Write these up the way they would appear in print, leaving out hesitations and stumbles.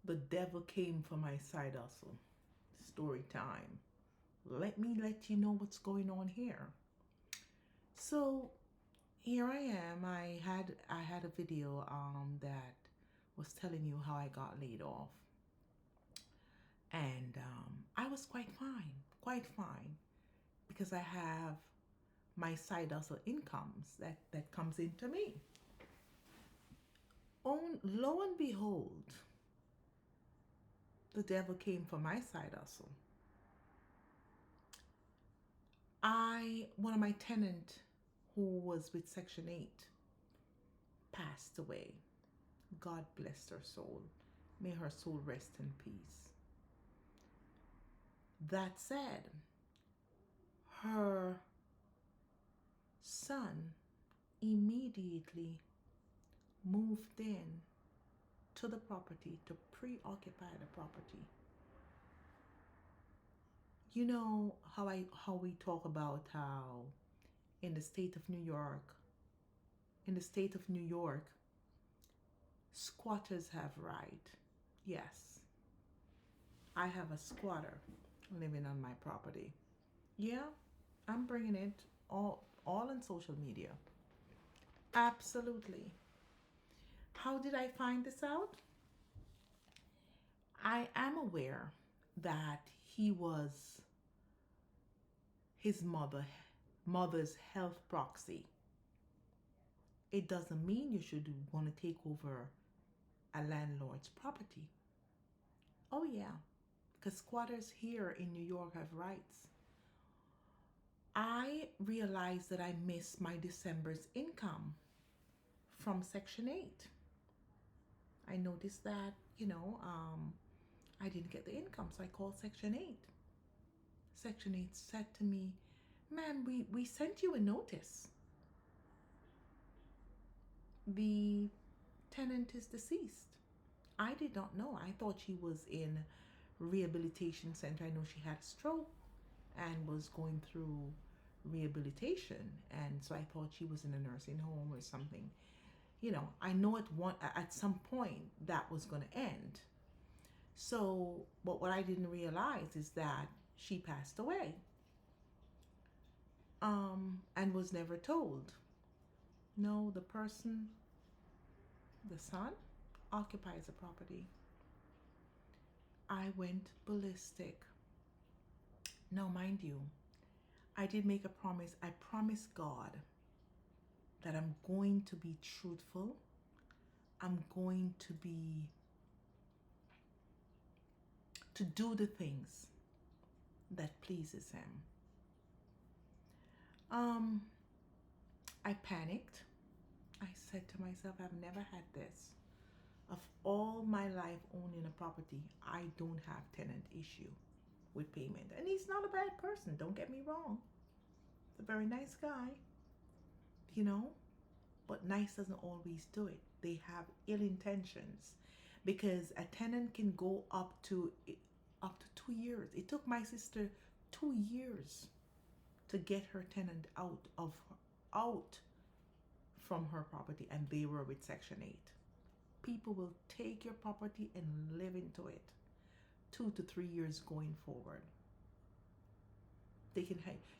The devil came for my side hustle. Story time. Let me let you know what's going on here. So here I am. I had a video that was telling you how I got laid off, and I was quite fine, because I have my side hustle incomes that comes into me. Lo and behold, the devil came for my side hustle. One of my tenant who was with Section 8 passed away. God bless her soul. May her soul rest in peace. That said, her son immediately moved in to the property to preoccupy the property. You know how we talk about how in the state of New York, squatters have right. Yes, I have a squatter living on my property. Yeah, I'm bringing it all on social media. Absolutely. How did I find this out? I am aware that he was his mother's health proxy. It doesn't mean you should want to take over a landlord's property. Oh yeah, because squatters here in New York have rights. I realized that I missed my December's income from Section 8. I noticed that, I didn't get the income, so I called Section 8. Section 8 said to me, "Ma'am, we sent you a notice. The tenant is deceased." I did not know. I thought she was in rehabilitation center. I know she had a stroke and was going through rehabilitation, and so I thought she was in a nursing home or something. I know at some point that was going to end. So, but what I didn't realize is that she passed away, and was never told. No, the son, occupies the property. I went ballistic. Now, mind you, I did make a promise. I promised God that I'm going to be truthful. I'm going to do the things that pleases him. I panicked. I said to myself, I've never had this. Of all my life owning a property, I don't have tenant issue with payment. And he's not a bad person, don't get me wrong. He's a very nice guy, but nice doesn't always do it. They have ill intentions, because a tenant can go up to 2 years. It took my sister 2 years to get her tenant out from her property, and they were with Section 8. People will take your property and live into it 2 to 3 years going forward.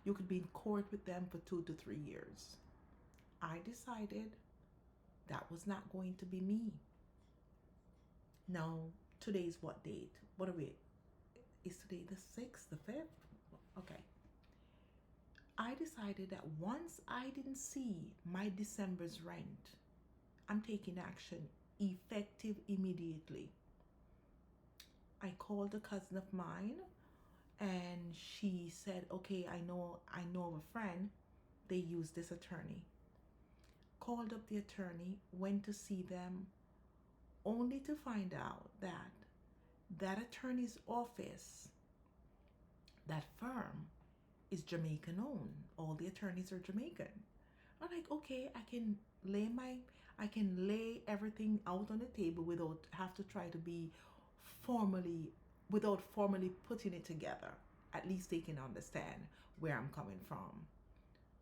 You could be in court with them for 2 to 3 years. I decided that was not going to be me. Now, today's what date? What are we? Is today the 6th, the 5th? Okay. I decided that once I didn't see my December's rent, I'm taking action effective immediately. I called a cousin of mine, and she said, okay, I know of a friend. They use this attorney. Called up the attorney, went to see them, only to find out that attorney's office, that firm, is Jamaican owned. All the attorneys are Jamaican. I'm like, okay, I can lay everything out on the table without have to try to be without formally putting it together. At least they can understand where I'm coming from.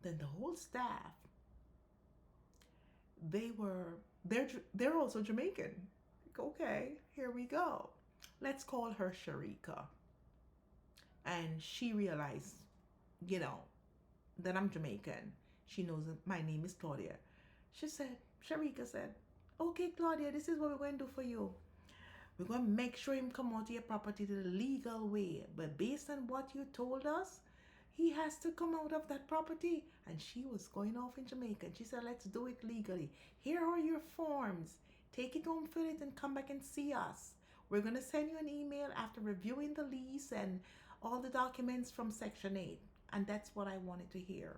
Then the whole staff, they're also Jamaican. Like, okay, here we go. Let's call her Sharika. And she realized, you know, that I'm Jamaican. She knows that my name is Claudia. She said, Sharika said, okay, Claudia, this is what we're going to do for you. We're going to make sure him come out of your property the legal way. But based on what you told us, he has to come out of that property. And she was going off in Jamaica. And she said, let's do it legally. Here are your forms. Take it home, fill it, and come back and see us. We're going to send you an email after reviewing the lease and all the documents from Section 8. And that's what I wanted to hear.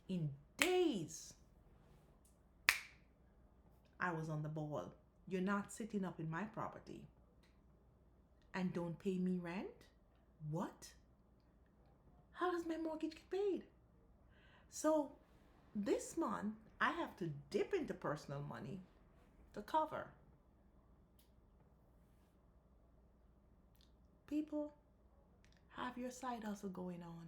In days, I was on the ball. You're not sitting up in my property and don't pay me rent? What? How does my mortgage get paid? So this month, I have to dip into personal money to cover. People, have your side hustle going on.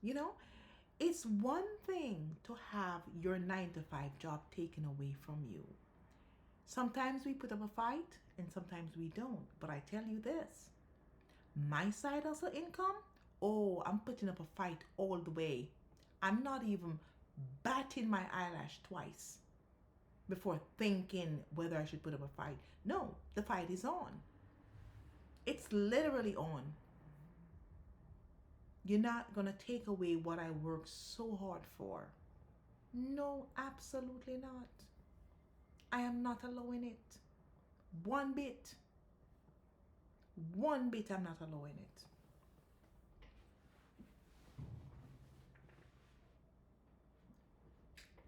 You know, it's one thing to have your 9 to 5 job taken away from you. Sometimes we put up a fight and sometimes we don't. But I tell you this, my side hustle income, oh, I'm putting up a fight all the way. I'm not even batting my eyelash twice before thinking whether I should put up a fight. No, the fight is on. It's literally on. You're not going to take away what I worked so hard for. No, absolutely not. I am not allowing it. One bit. One bit I'm not allowing it.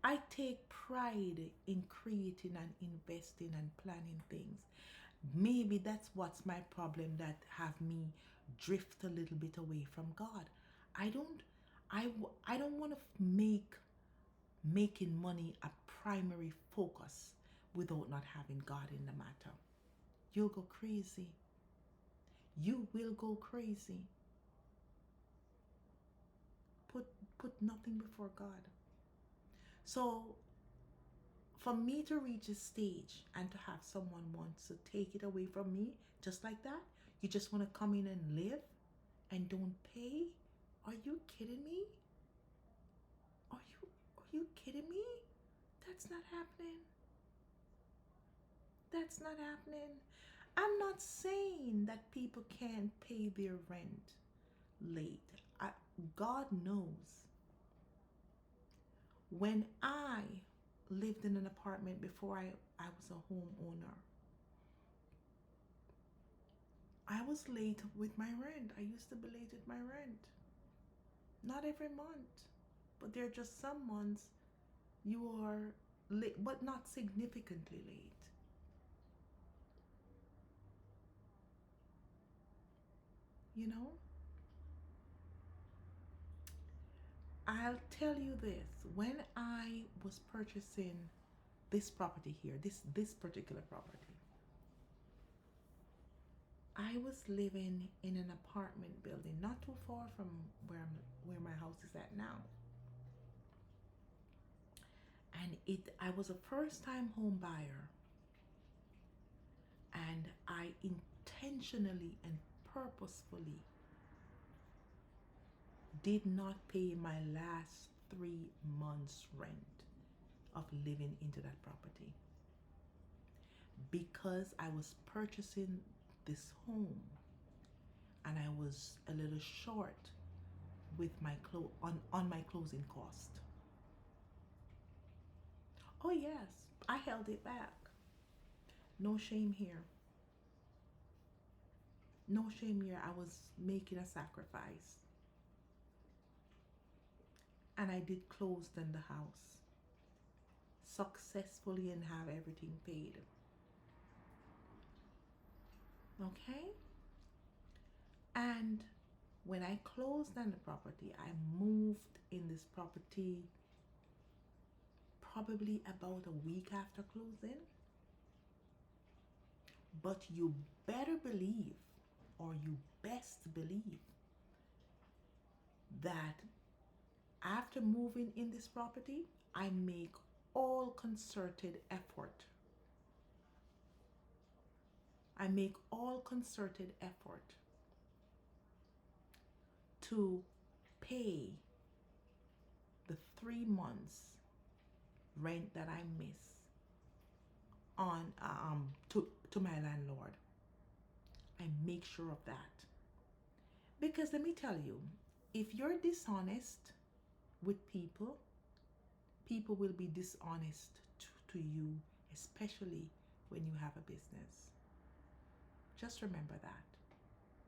I take pride in creating and investing and planning things. Maybe that's what's my problem that have me drift a little bit away from God. I don't I don't want to make making money a primary focus without not having God in the matter. You'll go crazy. You will go crazy. Put nothing before God. So for me to reach a stage and to have someone wants to take it away from me just like that, you just want to come in and live and don't pay? Are you kidding me? Are you kidding me? That's not happening. That's not happening. I'm not saying that people can't pay their rent late. God knows. When I lived in an apartment before I was a homeowner, I was late with my rent. I used to be late with my rent. Not every month, but there are just some months you are late, but not significantly late. You know? I'll tell you this. When I was purchasing this property here, this particular property, I was living in an apartment building not too far from where my house is at now. And I was a first time home buyer, and I intentionally and purposefully did not pay my last 3 months rent of living into that property because I was purchasing this home and I was a little short with my on my closing cost. Oh yes, I held it back. No shame here. No shame here. I was making a sacrifice. And I did close on the house successfully and have everything paid. Okay? And when I closed on the property, I moved in this property probably about a week after closing. But you better believe, or you best believe, that after moving in this property, I make all concerted effort I make all concerted effort to pay the 3 months rent that I miss on to my landlord. I make sure of that. Because let me tell you, if you're dishonest with people, people will be dishonest to you, especially when you have a business. Just remember that.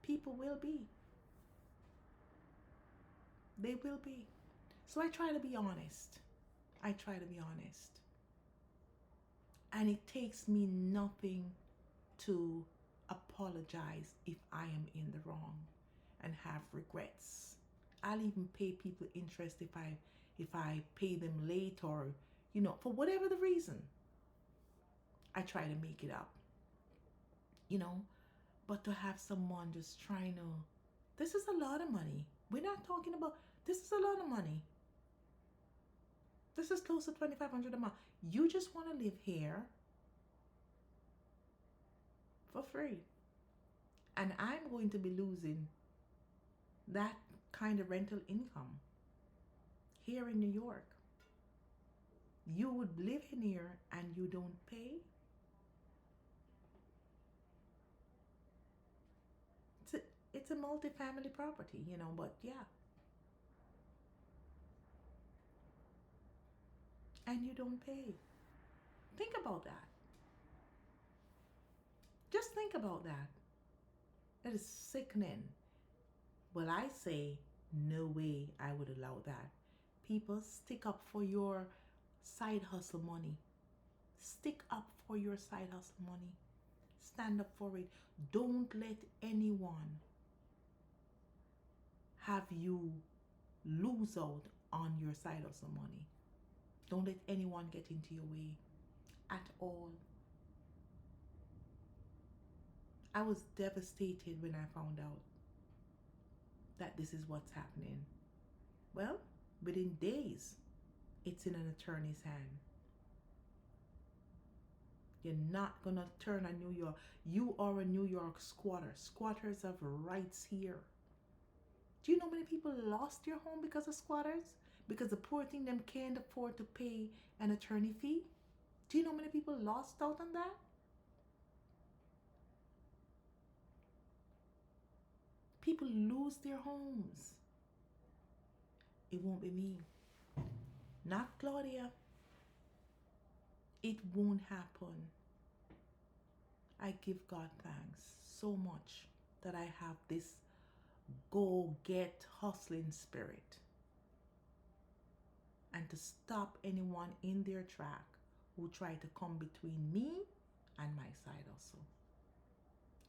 People will be. They will be. So I try to be honest. I try to be honest. And it takes me nothing to apologize if I am in the wrong and have regrets. I'll even pay people interest if I pay them late, or for whatever the reason. I try to make it up. But to have someone just trying to, this is a lot of money. We're not talking about, this is a lot of money. This is close to $2,500 a month. You just want to live here for free. And I'm going to be losing that kind of rental income here in New York. You would live in here and you don't pay. It's a multi-family property, but yeah. And you don't pay. Think about that. Just think about that. That is sickening. Well, I say, no way I would allow that. People, stick up for your side hustle money. Stick up for your side hustle money. Stand up for it. Don't let anyone have you lose out on your side hustle money. Don't let anyone get into your way at all. I was devastated when I found out that this is what's happening. Well, within days, it's in an attorney's hand. You're not going to turn on New York. You are a New York squatter. Squatters have rights here. Do you know many people lost their home because of squatters? Because the poor thing them can't afford to pay an attorney fee? Do you know many people lost out on that? People lose their homes. It won't be me. Not Claudia. It won't happen. I give God thanks so much that I have this go-get hustling spirit. And to stop anyone in their track who try to come between me and my side hustle.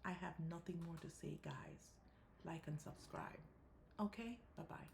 I have nothing more to say, guys. Like and subscribe. Okay? Bye-bye.